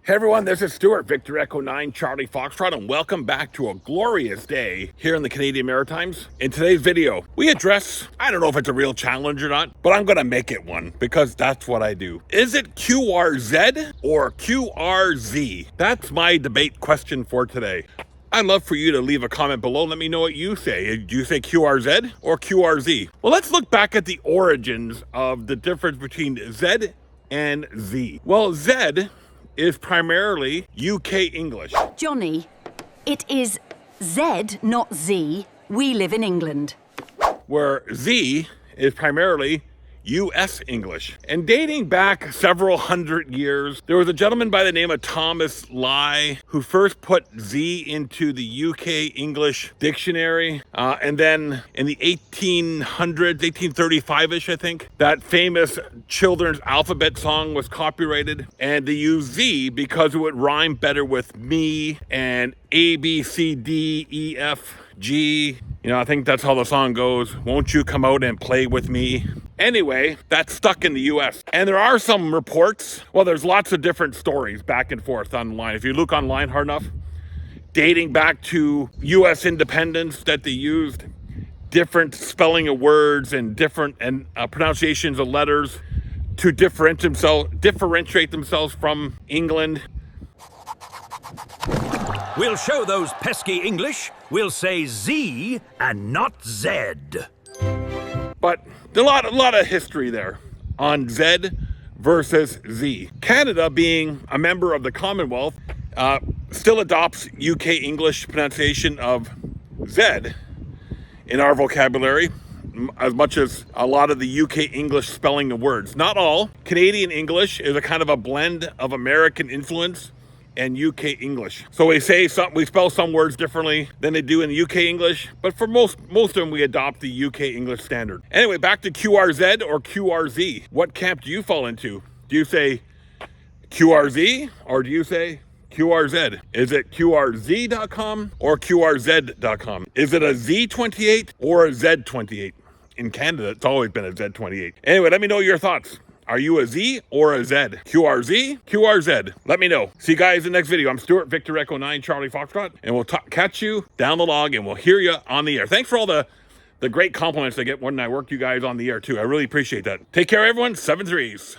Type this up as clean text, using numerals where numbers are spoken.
Hey everyone, this is Stuart, Victor Echo 9, Charlie Foxtrot, and welcome back to a glorious day here in the Canadian Maritimes. In today's video, we address, I don't know if it's a real challenge or not, but I'm gonna make it one because that's what I do. Is it QR-Zed or QR-Zee? That's my debate question for today. I'd love for you to leave a comment below. Let me know what you say. Do you say QR-Zed or QR-Zee? Well, let's look back at the origins of the difference between Zed and Zee. Well, Zed is primarily UK English. Johnny, it is Zed, not Z. We live in England. Where Zee is primarily US English. And dating back several hundred years, there was a gentleman by the name of Thomas Lye who first put Z into the UK English dictionary. And then in the 1800s, 1835-ish, I think, that famous children's alphabet song was copyrighted. And they used Z because it would rhyme better with me and A, B, C, D, E, F, G. You know, I think that's how the song goes. Won't you come out and play with me? Anyway, that's stuck in the US. And there are some reports, well, there's lots of different stories back and forth online. If you look online hard enough, dating back to US independence, that they used different spelling of words and different pronunciations of letters to differentiate themselves from England. We'll show those pesky English. We'll say Z and not Zed. But there's a lot of history there on Zed versus Zee. Canada, being a member of the Commonwealth, still adopts UK English pronunciation of Zed in our vocabulary, as much as a lot of the UK English spelling of words. Not all. Canadian English is a kind of a blend of American influence and UK English. So we spell some words differently than they do in the UK English, but for most of them we adopt the UK English standard. Anyway, back to QR-Zed or QR-Zee. What camp do you fall into? Do you say QR-Zee or do you say QR-Zed? Is it QRZ.com or QRZ.com? Is it a Z28 or a Z28? In Canada, it's always been a Z28. Anyway, let me know your thoughts. Are you a Z or a Zed? QRZ, QRZ. Let me know. See you guys in the next video. I'm Stuart, Victor Echo 9, Charlie Foxtrot, and we'll catch you down the log and we'll hear you on the air. Thanks for all the great compliments I get when I work you guys on the air too. I really appreciate that. Take care, everyone. 7 threes.